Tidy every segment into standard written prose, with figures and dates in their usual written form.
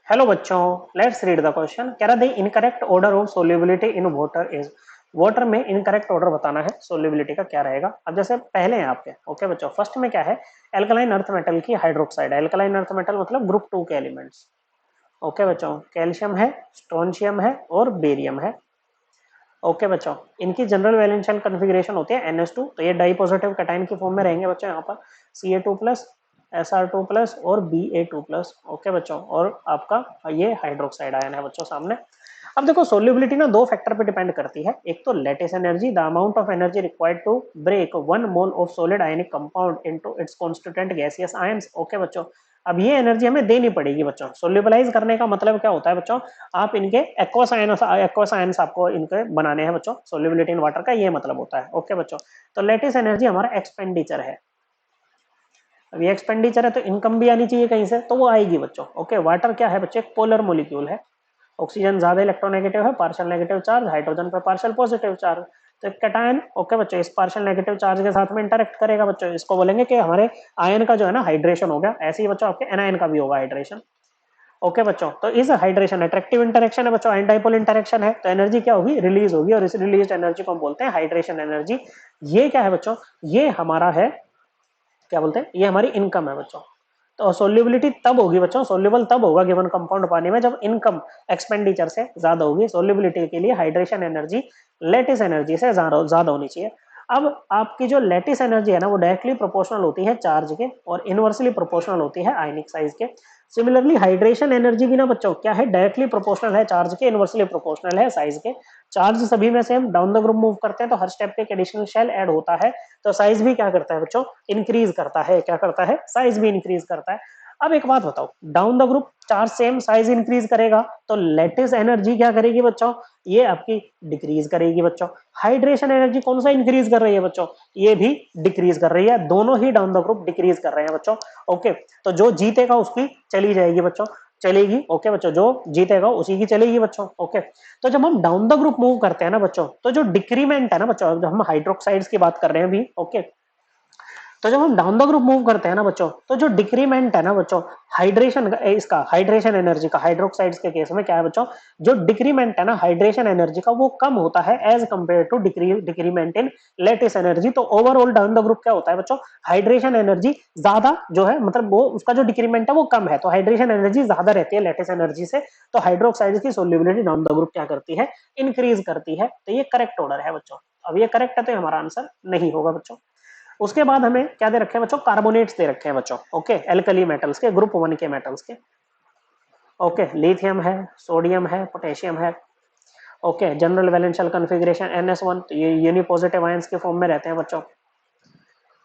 Hello बच्चों, let's read the question. कह रहा the incorrect order of solubility in water is. Water में incorrect order बताना है, सोल्युबिलिटी का क्या रहेगा। अब जैसे पहले हैं आपके, ओके बच्चों, फर्स्ट में क्या है, एल्कलाइन अर्थ मेटल की हाइड्रोक्साइड है। एल्कलाइन अर्थ मेटल मतलब ग्रुप 2 के एलिमेंट्स। ओके बच्चों, कैल्शियम है, स्ट्रोंशियम है और बेरियम है। ओके बच्चों, इनकी जनरल वैलेंशियल कॉन्फ़िगरेशन होती है NH2, तो ये डाई पॉजिटिव कैटायन की फॉर्म में रहेंगे बच्चों। यहाँ पर Ca2 प्लस, Sr2 प्लस और Ba2 प्लस। ओके बच्चों, और आपका ये हाइड्रोक्साइड आयन है बच्चों सामने। अब देखो, सोल्युबिलिटी ना दो फैक्टर पे डिपेंड करती है। एक तो lattice energy, the amount of energy required to break 1 mole of solid ionic compound into its constituent gaseous ions. Okay बच्चों, अब ये एनर्जी हमें देनी पड़ेगी बच्चों। सोल्यूबलाइज करने का मतलब क्या होता है बच्चों, आप इनके एक्वस आयंस आपको इनके बनाने हैं बच्चों। सोल्यूबिलिटी इन वाटर का ये मतलब होता है। ओके बच्चों, तो लेटिस एनर्जी हमारा एक्सपेंडिचर है। अब ये एक्सपेंडिचर है तो इनकम भी आनी चाहिए कहीं से, तो वो आएगी बच्चों। ओके, वाटर क्या है बच्चों, एक पोलर मोलिक्यूल है। ऑक्सीजन ज्यादा इलेक्ट्रोनेगेटिव है, पार्शियल नेगेटिव चार्ज, हाइड्रोजन पे पार्शियल पॉजिटिव चार्ज। तो एक कैटायन, ओके बच्चों, इस पार्शियल नेगेटिव चार्ज के साथ में इंटरेक्ट करेगा बच्चों। इसको बोलेंगे कि हमारे आयन का जो है ना हाइड्रेशन हो गया। ऐसे ही बच्चों आपके एनायन का भी होगा हाइड्रेशन। ओके बच्चों, तो इस हाइड्रेशन अट्रैक्टिव इंटरेक्शन है बच्चों, आयन डाइपोल इंटरेक्शन है, तो एनर्जी क्या होगी, रिलीज होगी, और इस रिलीज एनर्जी को हम बोलते हैं हाइड्रेशन एनर्जी। ये क्या है बच्चों, ये हमारा है, क्या बोलते हैं, ये हमारी इनकम है बच्चों। तो सोल्यूबिलिटी तब होगी बच्चों, सोल्यूबल तब होगा गिवन कंपाउंड पानी में जब इनकम एक्सपेंडिचर से ज्यादा होगी। सोल्यूबिलिटी के लिए हाइड्रेशन एनर्जी लेटिस एनर्जी से ज्यादा होनी चाहिए। अब आपकी जो लेटिस एनर्जी है ना, वो डायरेक्टली प्रोपोर्शनल होती है चार्ज के और इनवर्सली प्रोपोर्शनल होती है आयनिक साइज के। सिमिलरली हाइड्रेशन एनर्जी भी ना बच्चों क्या है, डायरेक्टली प्रोपोर्शनल है चार्ज के, इनवर्सली प्रोपोर्शनल है साइज के। चार्ज सभी में same, down the group move करते हैं तो हर स्टेप पे एक एडिशनल शेल ऐड होता है, तो साइज भी क्या करता है बच्चों, इंक्रीज करता है। क्या करता है, साइज भी इंक्रीज करता है। अब एक बात बताओ, down the group charge same, size increase करेगा, तो लेटिस एनर्जी क्या करेगी बच्चों, ये आपकी डिक्रीज करेगी बच्चों। हाइड्रेशन एनर्जी कौन सा इंक्रीज कर रही है बच्चों, ये भी डिक्रीज कर रही है। दोनों ही डाउन द ग्रुप डिक्रीज कर रहे हैं बच्चों। ओके, तो जो जीतेगा उसकी चली जाएगी बच्चों, चलेगी। ओके बच्चों, जो जीतेगा उसी की चलेगी बच्चों। ओके, तो जब हम डाउन द ग्रुप मूव करते हैं ना बच्चों, तो जो डिक्रीमेंट है ना बच्चों, जब हम हाइड्रोक्साइड्स की बात कर रहे हैं अभी, ओके, तो जब हम डाउन द ग्रुप मूव करते हैं ना बच्चों, तो जो डिक्रीमेंट है ना बच्चों, हाइड्रेशन इसका, हाइड्रेशन एनर्जी का, हाइड्रोक्साइड्स के केस में क्या है बच्चों, जो डिक्रीमेंट है ना हाइड्रेशन एनर्जी का, वो कम होता है as compare to decrement in lattice energy. तो ओवरऑल डाउन द ग्रुप क्या होता है बच्चों, हाइड्रेशन एनर्जी ज्यादा जो है, मतलब वो उसका जो डिक्रीमेंट है वो कम है, तो हाइड्रेशन एनर्जी ज्यादा रहती है लेटिस एनर्जी से। तो हाइड्रोक्साइड्स की सोल्यूबिलिटी डाउन द ग्रुप क्या करती है, इंक्रीज करती है। तो ये करेक्ट ऑर्डर है बच्चों। अब ये करेक्ट है तो हमारा आंसर नहीं होगा बच्चों। उसके बाद हमें क्या दे रखे हैं बच्चों, कार्बोनेट्स दे रखे हैं बच्चों। ओके, एल्कली मेटल्स के, ग्रुप 1 के मेटल्स के। ओके, लिथियम है, सोडियम है, पोटेशियम है। ओके, जनरल वैलेंशियल कॉन्फ़िगरेशन NS1, तो ये यूनिपॉजिटिव आयंस के फॉर्म में रहते हैं बच्चों।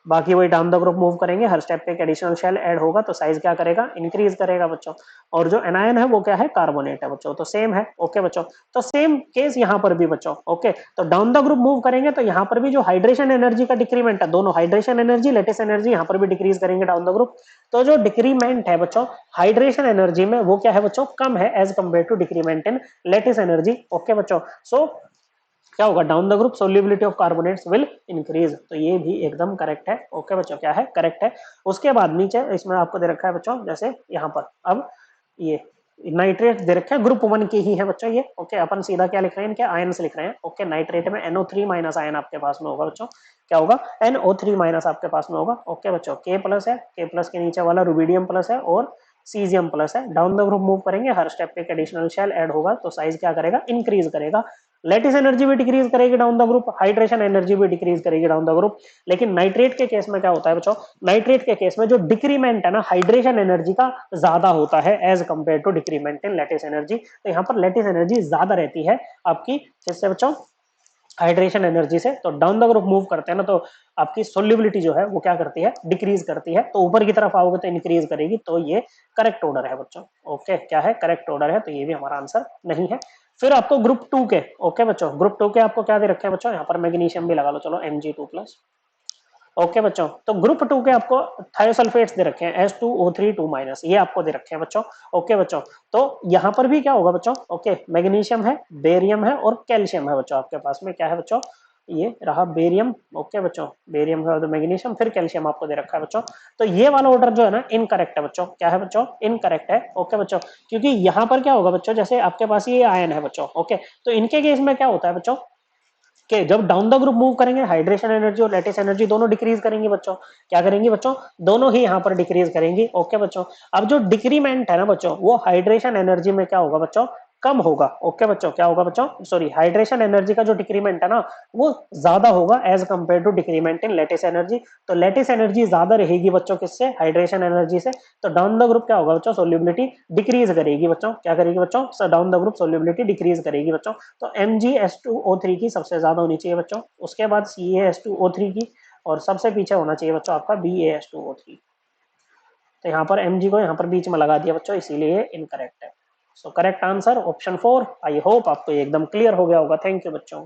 बाकी वही डाउन द ग्रुप मूव करेंगे, हर स्टेप पे एक एडिशनल शेल ऐड होगा, तो साइज क्या करेगा, इंक्रीज करेगा बच्चों। और जो एनायन है वो क्या है, कार्बोनेट है बच्चों, तो सेम है। ओके बच्चों, तो सेम केस यहाँ पर भी बच्चों। ओके, तो डाउन द ग्रुप मूव करेंगे तो यहाँ पर भी जो हाइड्रेशन एनर्जी का डिक्रीमेंट है, दोनों हाइड्रेशन एनर्जी लेटिस एनर्जी यहाँ पर भी डिक्रीज करेंगे डाउन द ग्रुप। तो जो डिक्रीमेंट है बच्चों हाइड्रेशन एनर्जी में, वो क्या है बच्चों, कम है as compare to decrement in lattice energy. Okay बच्चों, सो क्या होगा, down the group solubility of carbonates will increase. तो ये भी एकदम करेक्ट है। ओके बच्चों, क्या है, करेक्ट है। उसके बाद नीचे इसमें आपको दे रखा है बच्चों, जैसे यहाँ पर अब ये नाइट्रेट दे रखे हैं, ग्रुप 1 के ही है बच्चों ये। ओके, अपन सीधा क्या लिख रहे हैं, इनके आयन्स लिख रहे हैं। ओके, नाइट्रेट में NO3 माइनस आयन आपके पास में होगा बच्चों। क्या होगा, NO3 माइनस आपके पास में होगा। ओके बच्चों, K प्लस है, K प्लस के नीचे वाला रुबिडियम प्लस है और सीजियम प्लस है। डाउन द ग्रुप मूव करेंगे, हर स्टेप पे एक एडिशनल शेल ऐड होगा, तो साइज क्या करेगा, इंक्रीज करेगा। लेटिस एनर्जी भी डिक्रीज करेगी down the group, hydration energy भी डिक्रीज करेगी डाउन द ग्रुप। लेकिन नाइट्रेट के केस में क्या होता है बच्चों, नाइट्रेट के केस में जो डिक्रीमेंट है ना हाइड्रेशन एनर्जी का ज्यादा होता है as compare to decrement in lattice energy. तो यहाँ पर लेटिस एनर्जी ज्यादा रहती है आपकी, किससे बच्चों, हाइड्रेशन एनर्जी से। तो डाउन द ग्रुप मूव करते हैं ना, तो आपकी सोल्यूबिलिटी जो है वो क्या करती है, डिक्रीज करती है। तो ऊपर की तरफ आओगे तो इंक्रीज करेगी। तो ये करेक्ट ऑर्डर है बच्चों। ओके, क्या है, करेक्ट ऑर्डर है, तो ये भी हमारा आंसर नहीं है। फिर आपको ग्रुप 2 के, ओके बच्चों, ग्रुप 2 के आपको क्या दे रखे हैं बच्चों, यहाँ पर मैग्नीशियम भी लगा लो, चलो Mg2+। ओके बच्चों, तो ग्रुप 2 के आपको थायोसल्फेट्स दे रखे हैं H2O3 2-, ये आपको दे रखे हैं बच्चों। ओके बच्चों, तो यहाँ पर भी क्या होगा बच्चों, ओके, मैग्नीशियम है, बेरियम है और कैल्शियम है बच्चों आपके पास में। क्या है बच्चों, ये रहा बेरियम। ओके बच्चों, बेरियम का मैग्नीशियम, फिर कैल्शियम आपको दे रखा है बच्चों। तो ये वाला ऑर्डर जो है ना इनकरेक्ट है बच्चों। क्या है बच्चों? इनकरेक्ट है। ओके बच्चों, क्योंकि यहाँ पर क्या होगा बच्चों, जैसे आपके पास ये आयन है बच्चों। ओके, तो इनके केस में क्या होता है बच्चों कि जब डाउन द ग्रुप मूव करेंगे हाइड्रेशन एनर्जी और लैटिस एनर्जी दोनों डिक्रीज करेंगी बच्चों। क्या करेंगी बच्चों? दोनों ही यहाँ पर डिक्रीज करेंगी। ओके बच्चों, अब जो डिक्रीमेंट है ना बच्चों, वो हाइड्रेशन एनर्जी में क्या होगा बच्चों? कम होगा। ओके बच्चों, क्या होगा बच्चों? सॉरी, हाइड्रेशन एनर्जी का जो डिक्रीमेंट है ना वो ज्यादा होगा as compare to decrement in lattice energy. तो लैटिस एनर्जी ज्यादा रहेगी बच्चों किससे? हाइड्रेशन एनर्जी से। तो डाउन द ग्रुप क्या होगा बच्चों? सोल्यूबिलिटी डिक्रीज करेगी बच्चों। क्या करेगी बच्चों? Down the group solubility decrease करेगी बच्चों। तो MgS2O3 की सबसे ज्यादा होनी चाहिए बच्चों, उसके बाद CaS2O3 की, और सबसे पीछे होना चाहिए बच्चों आपका BaS2O3। तो यहाँ पर Mg को यहाँ पर बीच में लगा दिया बच्चों, इसीलिए ये इनकरेक्ट है। So correct answer option 4। I hope आपको ये एकदम क्लियर हो गया होगा। थैंक यू बच्चों।